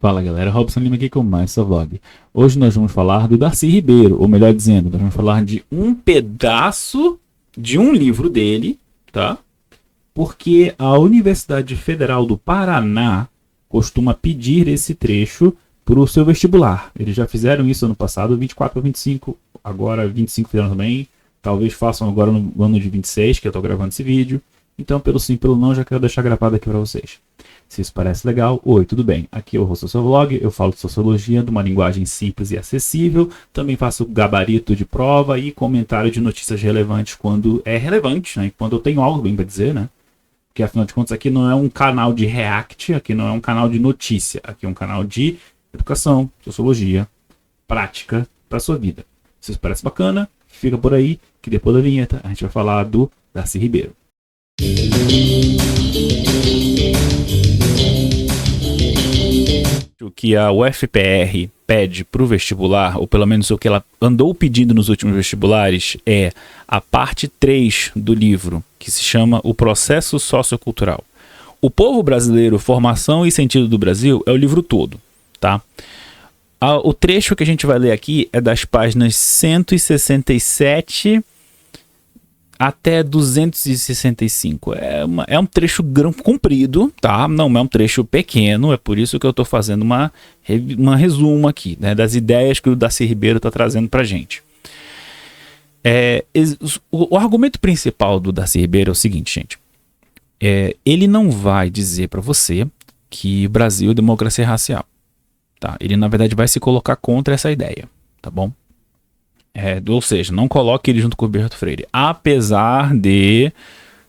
Fala galera, Robson Lima aqui com mais essa vlog. Hoje nós vamos falar do Darcy Ribeiro, ou melhor dizendo, nós vamos falar de um pedaço de um livro dele, tá? Porque a Universidade Federal do Paraná costuma pedir esse trecho para o seu vestibular. Eles já fizeram isso ano passado, 24 ou 25, agora 25 fizeram também. Talvez façam agora no ano de 26, que eu estou gravando esse vídeo. Então, pelo sim, pelo não, já quero deixar gravado aqui para vocês. Se isso parece legal, oi, tudo bem? Aqui é o Sociovlog, eu falo de sociologia de uma linguagem simples e acessível. Também faço gabarito de prova e comentário de notícias relevantes quando é relevante, né? Quando eu tenho algo bem para dizer, né? Porque afinal de contas aqui não é um canal de react, aqui não é um canal de notícia. Aqui é um canal de educação, sociologia, prática para sua vida. Se isso parece bacana, fica por aí, que depois da vinheta a gente vai falar do Darcy Ribeiro. O que a UFPR pede para o vestibular, ou pelo menos o que ela andou pedindo nos últimos vestibulares, é a parte 3 do livro, que se chama O Processo Sociocultural. O Povo Brasileiro, Formação e Sentido do Brasil é o livro todo, tá? O trecho que a gente vai ler aqui é das páginas 167 até 265. É um trecho comprido, tá? Não é um trecho pequeno, é por isso que eu estou fazendo uma resumo aqui, né, das ideias que o Darcy Ribeiro está trazendo para a gente. O argumento principal do Darcy Ribeiro é o seguinte, gente. Ele não vai dizer para você que o Brasil é democracia racial. Tá? Ele, na verdade, vai se colocar contra essa ideia, tá bom? Ou seja, não coloque ele junto com o Roberto Freire. Apesar de,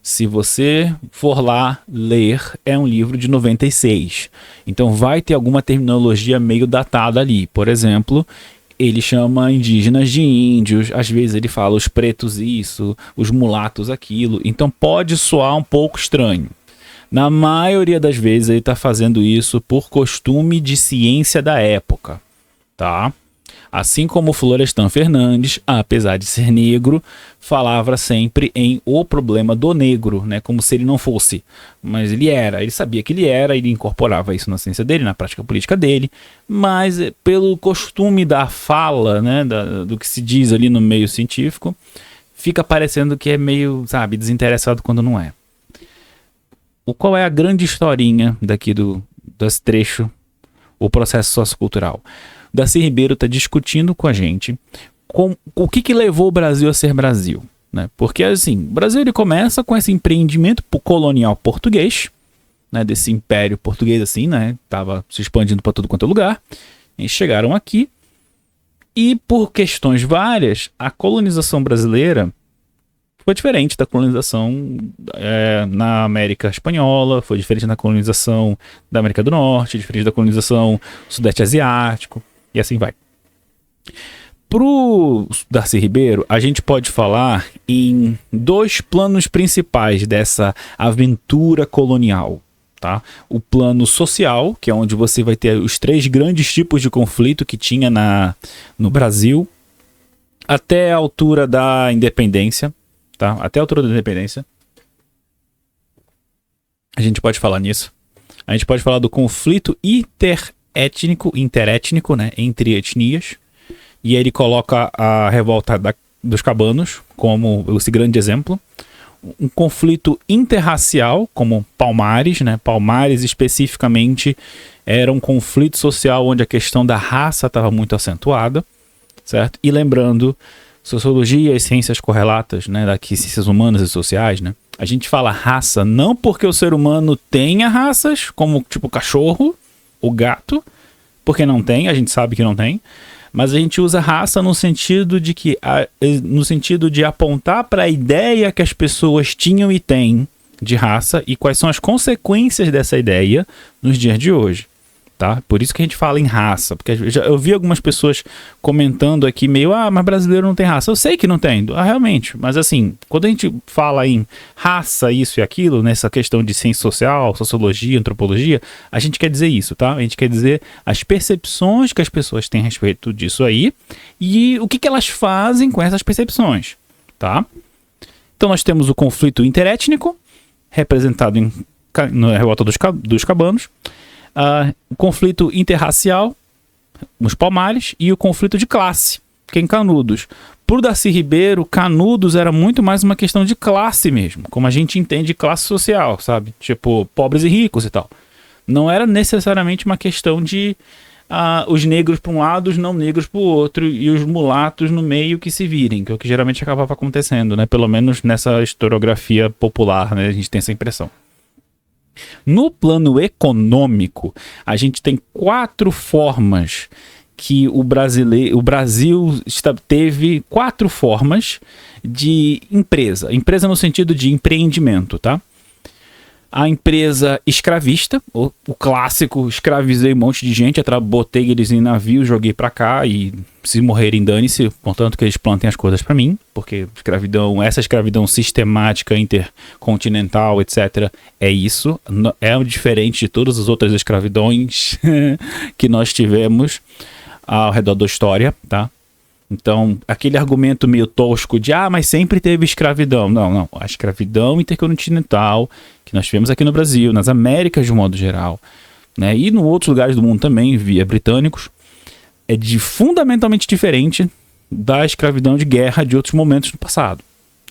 se você for lá ler, é um livro de 96. Então vai ter alguma terminologia meio datada ali. Por exemplo, ele chama indígenas de índios, às vezes ele fala os pretos isso, os mulatos aquilo. Então pode soar um pouco estranho. Na maioria das vezes ele está fazendo isso por costume de ciência da época, tá? Assim como Florestan Fernandes, apesar de ser negro, falava sempre em o problema do negro, né? Como se ele não fosse. Mas ele era, ele sabia que ele era, ele incorporava isso na ciência dele, na prática política dele, mas pelo costume da fala, né? Do que se diz ali no meio científico, fica parecendo que é meio, sabe, desinteressado quando não é. Qual é a grande historinha daqui desse trecho, o processo sociocultural? Darcy Ribeiro está discutindo com a gente o que levou o Brasil a ser Brasil, né? Porque assim, o Brasil ele começa com esse empreendimento colonial português, né? Desse império português assim, né? Tava se expandindo para tudo quanto é lugar. Eles chegaram aqui e por questões várias, a colonização brasileira foi diferente da colonização na América Espanhola, foi diferente da colonização da América do Norte, diferente da colonização do Sudeste Asiático, e assim vai. Pro Darcy Ribeiro, a gente pode falar em dois planos principais dessa aventura colonial, tá? O plano social, que é onde você vai ter os 3 grandes tipos de conflito que tinha no Brasil, até a altura da independência, tá? Até a altura da independência. A gente pode falar nisso. A gente pode falar do conflito interétnico, né? Entre etnias. E ele coloca a revolta dos cabanos como esse grande exemplo. Um conflito interracial, como Palmares, né? Palmares especificamente era um conflito social onde a questão da raça estava muito acentuada, certo? E lembrando, sociologia e ciências correlatas, né, daqui ciências humanas e sociais, né? A gente fala raça não porque o ser humano tenha raças, como tipo o cachorro, o gato, porque não tem, a gente sabe que não tem, mas a gente usa raça no sentido de apontar para a ideia que as pessoas tinham e têm de raça e quais são as consequências dessa ideia nos dias de hoje. Tá? Por isso que a gente fala em raça, porque eu vi algumas pessoas comentando aqui meio, mas brasileiro não tem raça. Eu sei que não tem, realmente, mas assim, quando a gente fala em raça, isso e aquilo, nessa questão de ciência social, sociologia, antropologia, a gente quer dizer isso, tá? A gente quer dizer as percepções que as pessoas têm a respeito disso aí e o que elas fazem com essas percepções, tá? Então nós temos o conflito interétnico, representado na revolta dos cabanos. o conflito interracial, os Palmares, e o conflito de classe, que é em Canudos. Pro Darcy Ribeiro, Canudos era muito mais uma questão de classe mesmo, como a gente entende classe social, sabe? Tipo, pobres e ricos e tal. Não era necessariamente uma questão de os negros para um lado, os não negros para o outro, e os mulatos no meio que se virem, que é o que geralmente acabava acontecendo, né? Pelo menos nessa historiografia popular, né? A gente tem essa impressão. No plano econômico, a gente tem 4 formas que o Brasil teve 4 formas de empresa. Empresa no sentido de empreendimento, tá? A empresa escravista, o clássico, escravizei um monte de gente, botei eles em navio, joguei pra cá e se morrerem dane-se, portanto que eles plantem as coisas pra mim, porque essa escravidão sistemática, intercontinental, etc, é isso, é diferente de todas as outras escravidões que nós tivemos ao redor da história, tá? Então, aquele argumento meio tosco de, mas sempre teve escravidão. Não. A escravidão intercontinental que nós tivemos aqui no Brasil, nas Américas de um modo geral, né, e em outros lugares do mundo também, via britânicos, é fundamentalmente diferente da escravidão de guerra de outros momentos do passado.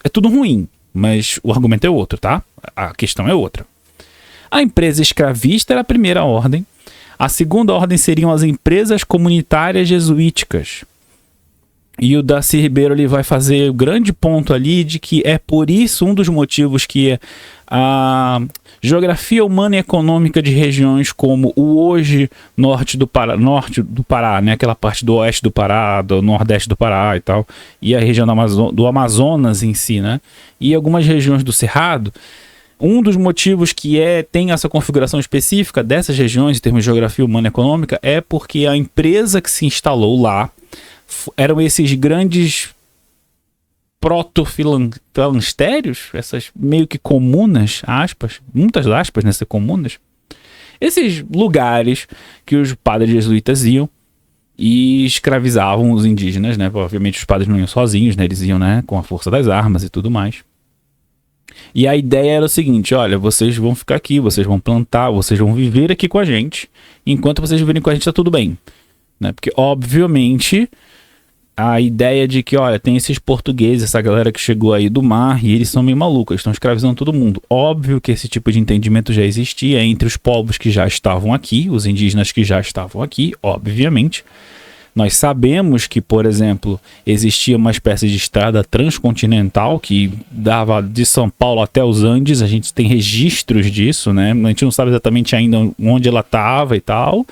É tudo ruim, mas o argumento é outro, tá? A questão é outra. A empresa escravista era a primeira ordem. A segunda ordem seriam as empresas comunitárias jesuíticas. E o Darcy Ribeiro ele vai fazer o grande ponto ali de que é por isso um dos motivos que a geografia humana e econômica de regiões como o hoje norte do Pará, né? Aquela parte do oeste do Pará, do nordeste do Pará e tal, e a região do Amazonas em si, né? E algumas regiões do Cerrado. Um dos motivos que tem essa configuração específica dessas regiões em termos de geografia humana e econômica é porque a empresa que se instalou lá eram esses grandes proto-filantérios, essas meio que comunas, aspas, muitas aspas nessas comunas, esses lugares que os padres jesuítas iam e escravizavam os indígenas, né? Obviamente os padres não iam sozinhos, né? Eles iam, né, com a força das armas e tudo mais. E a ideia era o seguinte, olha, vocês vão ficar aqui, vocês vão plantar, vocês vão viver aqui com a gente, enquanto vocês viverem com a gente tá tudo bem, né? Porque obviamente a ideia de que, olha, tem esses portugueses, essa galera que chegou aí do mar e eles são meio malucos, eles estão escravizando todo mundo. Óbvio que esse tipo de entendimento já existia entre os povos que já estavam aqui, os indígenas que já estavam aqui, obviamente. Nós sabemos que, por exemplo, existia uma espécie de estrada transcontinental que dava de São Paulo até os Andes, a gente tem registros disso, né? A gente não sabe exatamente ainda onde ela estava e tal,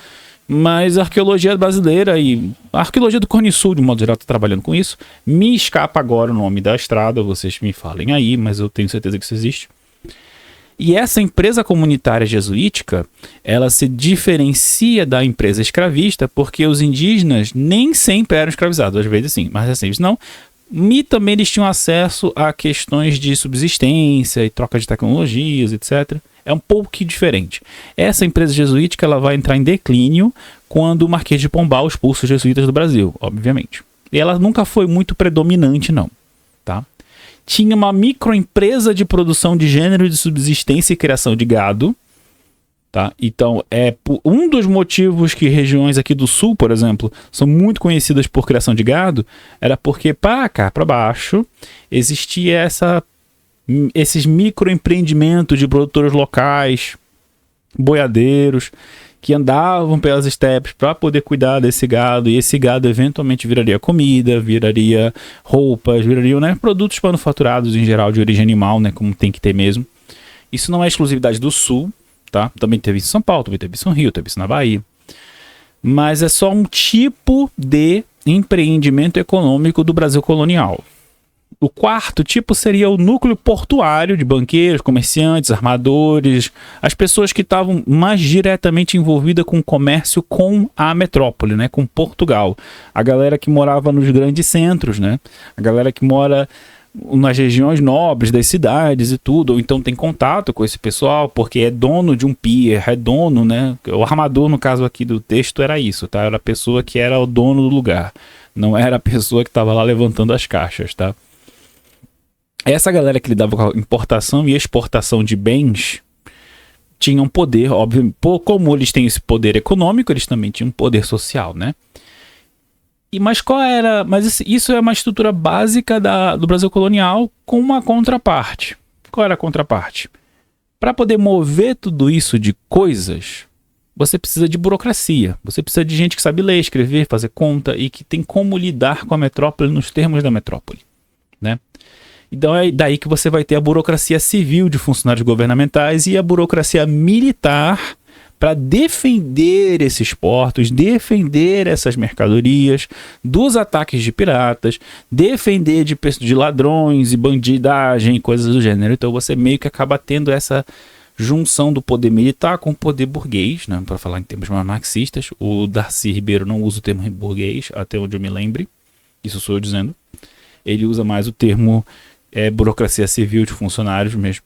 mas a arqueologia brasileira e a arqueologia do Cone Sul, de modo geral, está trabalhando com isso. Me escapa agora o nome da estrada, vocês me falem aí, mas eu tenho certeza que isso existe. E essa empresa comunitária jesuítica, ela se diferencia da empresa escravista porque os indígenas nem sempre eram escravizados, às vezes sim, mas assim, não. E também eles tinham acesso a questões de subsistência e troca de tecnologias, etc. É um pouco diferente. Essa empresa jesuítica ela vai entrar em declínio quando o Marquês de Pombal expulsa os jesuítas do Brasil, obviamente. E ela nunca foi muito predominante, não. Tá? Tinha uma microempresa de produção de gênero de subsistência e criação de gado. Tá? Então, um dos motivos que regiões aqui do sul, por exemplo, são muito conhecidas por criação de gado, era porque para cá, para baixo, existia esses microempreendimentos de produtores locais, boiadeiros, que andavam pelas estepes para poder cuidar desse gado, e esse gado eventualmente viraria comida, viraria roupas, virariam, né, produtos manufaturados em geral de origem animal, né, como tem que ter mesmo. Isso não é exclusividade do sul, tá? Também teve isso em São Paulo, também teve isso no Rio, teve isso na Bahia. Mas é só um tipo de empreendimento econômico do Brasil colonial. O quarto tipo seria o núcleo portuário de banqueiros, comerciantes, armadores, as pessoas que estavam mais diretamente envolvidas com o comércio com a metrópole, né, com Portugal. A galera que morava nos grandes centros, né, a galera que mora nas regiões nobres das cidades e tudo, ou então tem contato com esse pessoal, porque é dono de um pier, é dono, né, o armador no caso aqui do texto era isso, tá, era a pessoa que era o dono do lugar, não era a pessoa que estava lá levantando as caixas, tá. Essa galera que lidava com a importação e exportação de bens tinham poder, óbvio, como eles têm esse poder econômico, eles também tinham poder social, né? Mas qual era? Mas isso é uma estrutura básica do Brasil colonial com uma contraparte. Qual era a contraparte? Para poder mover tudo isso de coisas, você precisa de burocracia. Você precisa de gente que sabe ler, escrever, fazer conta e que tem como lidar com a metrópole nos termos da metrópole, né? Então é daí que você vai ter a burocracia civil de funcionários governamentais e a burocracia militar para defender esses portos, defender essas mercadorias dos ataques de piratas, defender de ladrões e bandidagem, coisas do gênero. Então você meio que acaba tendo essa junção do poder militar com o poder burguês, né, para falar em termos mais marxistas. O Darcy Ribeiro não usa o termo burguês, até onde eu me lembre. Isso sou eu dizendo. Ele usa mais o termo burocracia civil de funcionários mesmo.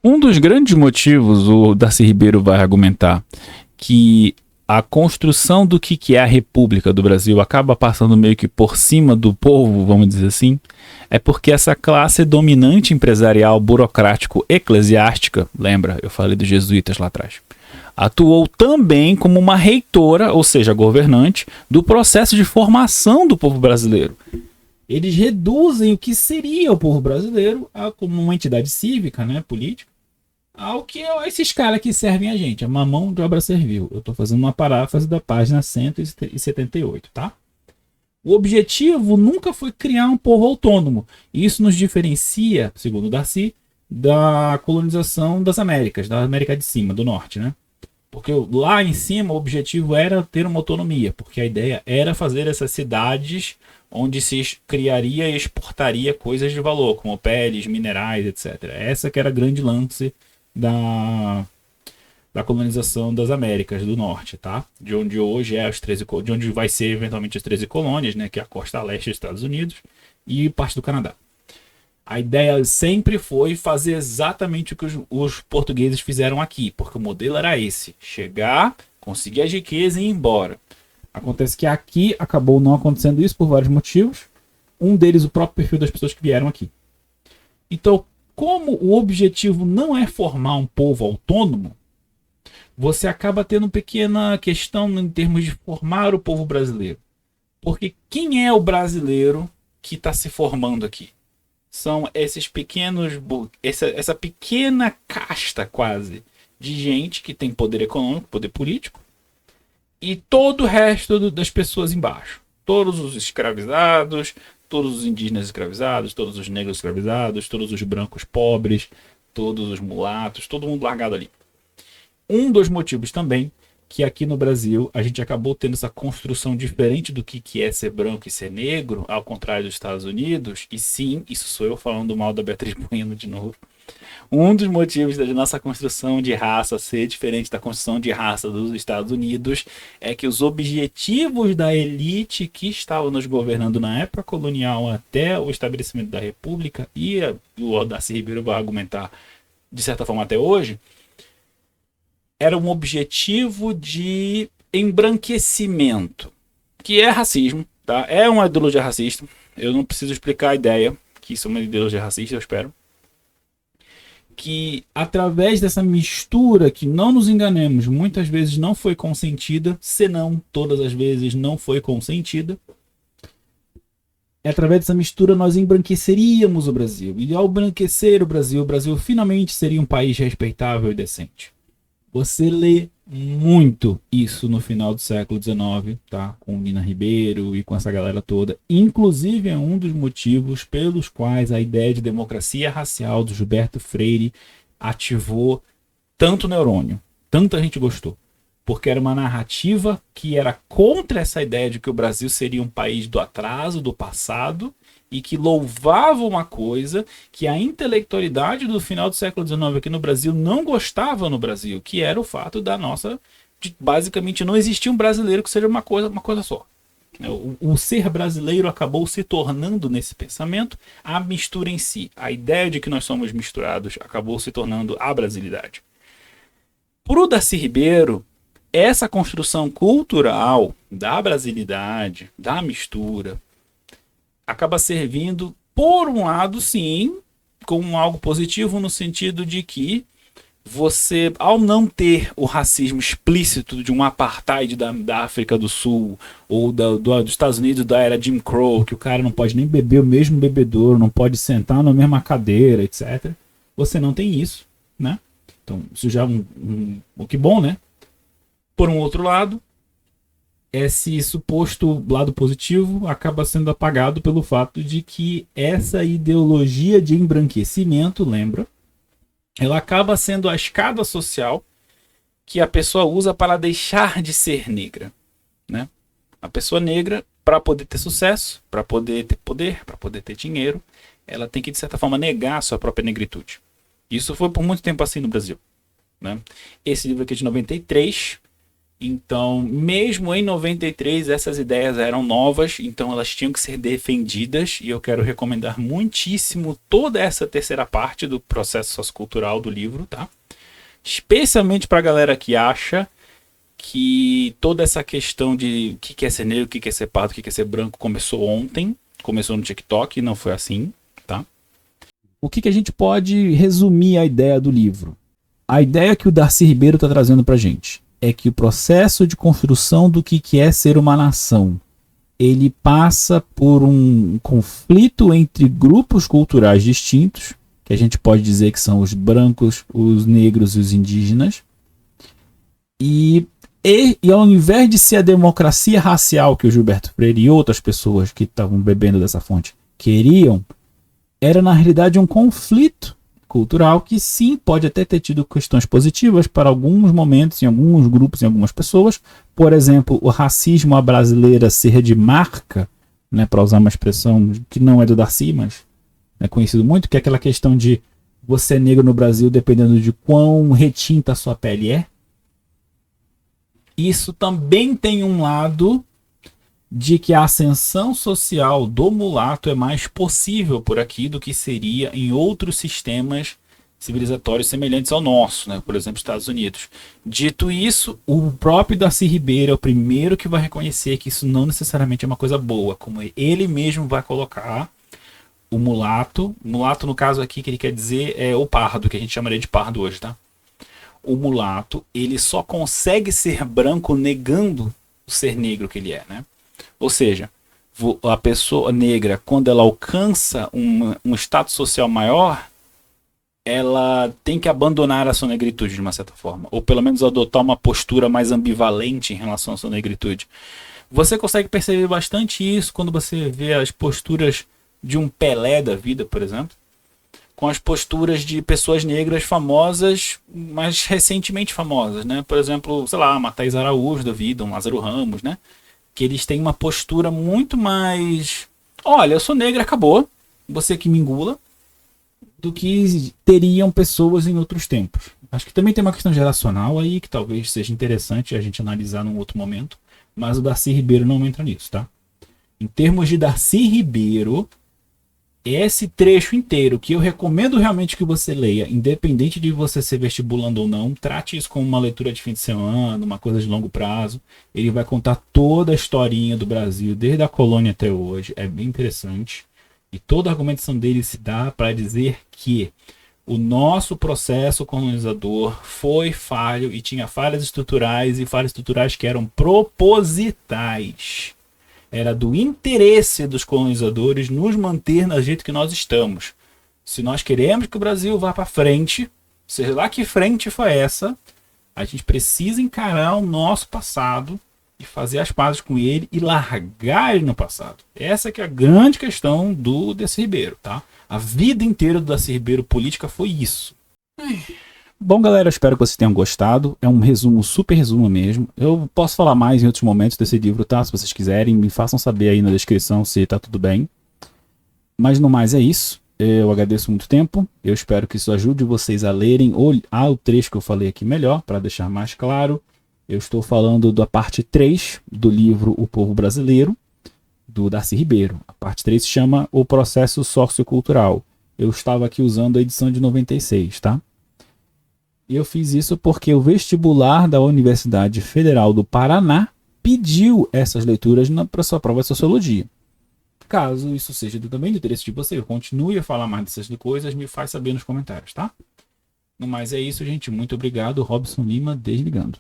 Um dos grandes motivos, o Darcy Ribeiro vai argumentar, que a construção do que é a República do Brasil acaba passando meio que por cima do povo, vamos dizer assim, é porque essa classe dominante empresarial, burocrático-eclesiástica, lembra, eu falei dos jesuítas lá atrás, atuou também como uma reitora, ou seja, governante, do processo de formação do povo brasileiro. Eles reduzem o que seria o povo brasileiro como uma entidade cívica, né, política, ao que esses caras que servem a gente, a mão de obra servil. Eu estou fazendo uma paráfrase da página 178, tá? O objetivo nunca foi criar um povo autônomo. Isso nos diferencia, segundo Darcy, da colonização das Américas, da América de cima, do norte, né? Porque lá em cima o objetivo era ter uma autonomia, porque a ideia era fazer essas cidades onde se criaria e exportaria coisas de valor, como peles, minerais, etc. Essa que era a grande lance da colonização das Américas do Norte, tá? De onde hoje de onde vai ser eventualmente as 13 colônias, né? Que é a costa leste dos Estados Unidos e parte do Canadá. A ideia sempre foi fazer exatamente o que os portugueses fizeram aqui, porque o modelo era esse: chegar, conseguir as riquezas e ir embora. Acontece que aqui acabou não acontecendo isso por vários motivos. Um deles, o próprio perfil das pessoas que vieram aqui. Então, como o objetivo não é formar um povo autônomo, você acaba tendo uma pequena questão em termos de formar o povo brasileiro. Porque quem é o brasileiro que está se formando aqui? São esses pequenos, essa pequena casta quase de gente que tem poder econômico, poder político, e todo o resto das pessoas embaixo. Todos os escravizados, todos os indígenas escravizados, todos os negros escravizados, todos os brancos pobres, todos os mulatos, todo mundo largado ali. Um dos motivos também que aqui no Brasil a gente acabou tendo essa construção diferente do que é ser branco e ser negro, ao contrário dos Estados Unidos, e sim, isso sou eu falando mal da Beatriz Bueno de novo. Um dos motivos da nossa construção de raça ser diferente da construção de raça dos Estados Unidos é que os objetivos da elite que estava nos governando na época colonial até o estabelecimento da República, e o Darcy Ribeiro vai argumentar de certa forma até hoje, era um objetivo de embranquecimento, que é racismo, tá? É uma ideologia racista. Eu não preciso explicar a ideia, que isso é uma ideologia racista, eu espero. Que através dessa mistura, que não nos enganemos, muitas vezes não foi consentida, senão todas as vezes não foi consentida, através dessa mistura nós embranqueceríamos o Brasil. E ao embranquecer o Brasil finalmente seria um país respeitável e decente. Você lê muito isso no final do século XIX, tá? Com Nina Ribeiro e com essa galera toda. Inclusive é um dos motivos pelos quais a ideia de democracia racial do Gilberto Freire ativou tanto neurônio. Tanta gente gostou. Porque era uma narrativa que era contra essa ideia de que o Brasil seria um país do atraso, do passado, e que louvava uma coisa que a intelectualidade do final do século XIX aqui no Brasil não gostava no Brasil, que era o fato da nossa... basicamente não existia um brasileiro que seja uma coisa só. O ser brasileiro acabou se tornando nesse pensamento a mistura em si. A ideia de que nós somos misturados acabou se tornando a brasilidade. Para o Darcy Ribeiro, essa construção cultural da brasilidade, da mistura, acaba servindo, por um lado, sim, como algo positivo, no sentido de que você, ao não ter o racismo explícito de um apartheid da África do Sul ou dos Estados Unidos da era Jim Crow, que o cara não pode nem beber o mesmo bebedouro, não pode sentar na mesma cadeira, etc. Você não tem isso, né? Então, isso já é um que bom, né? Por um outro lado, esse suposto lado positivo acaba sendo apagado pelo fato de que essa ideologia de embranquecimento, lembra? Ela acaba sendo a escada social que a pessoa usa para deixar de ser negra, né? A pessoa negra, para poder ter sucesso, para poder ter poder, para poder ter dinheiro, ela tem que, de certa forma, negar a sua própria negritude. Isso foi por muito tempo assim no Brasil, né? Esse livro aqui é de 93, então, mesmo em 93, essas ideias eram novas, então elas tinham que ser defendidas, e eu quero recomendar muitíssimo toda essa terceira parte do processo sociocultural do livro, tá? Especialmente para a galera que acha que toda essa questão de o que é ser negro, o que é ser pardo, o que é ser branco começou ontem, começou no TikTok, e não foi assim, tá? O que a gente pode resumir a ideia do livro? A ideia que o Darcy Ribeiro está trazendo para a gente é que o processo de construção do que é ser uma nação, ele passa por um conflito entre grupos culturais distintos, que a gente pode dizer que são os brancos, os negros e os indígenas, e ao invés de ser a democracia racial que o Gilberto Freire e outras pessoas que estavam bebendo dessa fonte queriam, era na realidade um conflito cultural que sim pode até ter tido questões positivas para alguns momentos, em alguns grupos, em algumas pessoas. Por exemplo, o racismo à brasileira ser de marca, né, para usar uma expressão que não é do Darcy, mas é conhecido muito, que é aquela questão de você é negro no Brasil dependendo de quão retinta a sua pele é. Isso também tem um lado de que a ascensão social do mulato é mais possível por aqui do que seria em outros sistemas civilizatórios semelhantes ao nosso, né? Por exemplo, Estados Unidos. Dito isso, o próprio Darcy Ribeiro é o primeiro que vai reconhecer que isso não necessariamente é uma coisa boa, como ele mesmo vai colocar o mulato no caso aqui que ele quer dizer é o pardo, que a gente chamaria de pardo hoje, tá? O mulato, ele só consegue ser branco negando o ser negro que ele é, né? Ou seja, a pessoa negra, quando ela alcança um status social maior, ela tem que abandonar a sua negritude de uma certa forma, ou pelo menos adotar uma postura mais ambivalente em relação à sua negritude. Você consegue perceber bastante isso quando você vê as posturas de um Pelé da vida, por exemplo, com as posturas de pessoas negras famosas, mas recentemente famosas, né? Por exemplo, sei lá, uma Thaís Araújo da vida, um Lázaro Ramos, né? Que eles têm uma postura muito mais... Olha, eu sou negra, acabou. Você que me engula. Do que teriam pessoas em outros tempos. Acho que também tem uma questão geracional aí, que talvez seja interessante a gente analisar num outro momento. Mas o Darcy Ribeiro não entra nisso, tá? Em termos de Darcy Ribeiro, esse trecho inteiro, que eu recomendo realmente que você leia, independente de você ser vestibulando ou não, trate isso como uma leitura de fim de semana, uma coisa de longo prazo. Ele vai contar toda a historinha do Brasil, desde a colônia até hoje. É bem interessante. E toda a argumentação dele se dá para dizer que o nosso processo colonizador foi falho e tinha falhas estruturais, e falhas estruturais que eram propositais. Era do interesse dos colonizadores nos manter do jeito que nós estamos. Se nós queremos que o Brasil vá para frente, seja lá que frente foi essa, a gente precisa encarar o nosso passado e fazer as pazes com ele e largar ele no passado. Essa que é a grande questão do Darcy Ribeiro, tá? A vida inteira do Darcy Ribeiro política foi isso. Bom, galera, espero que vocês tenham gostado. É um resumo, super resumo mesmo. Eu posso falar mais em outros momentos desse livro, tá? Se vocês quiserem, me façam saber aí na descrição se tá tudo bem. Mas no mais é isso. Eu agradeço muito tempo. Eu espero que isso ajude vocês a lerem o trecho que eu falei aqui melhor, para deixar mais claro. Eu estou falando da parte 3 do livro O Povo Brasileiro, do Darcy Ribeiro. A parte 3 se chama O Processo Sociocultural. Eu estava aqui usando a edição de 96, tá? E eu fiz isso porque o vestibular da Universidade Federal do Paraná pediu essas leituras para sua prova de Sociologia. Caso isso seja também do interesse de você, eu continue a falar mais dessas coisas, me faz saber nos comentários, tá? No mais é isso, gente. Muito obrigado. Robson Lima, desligando.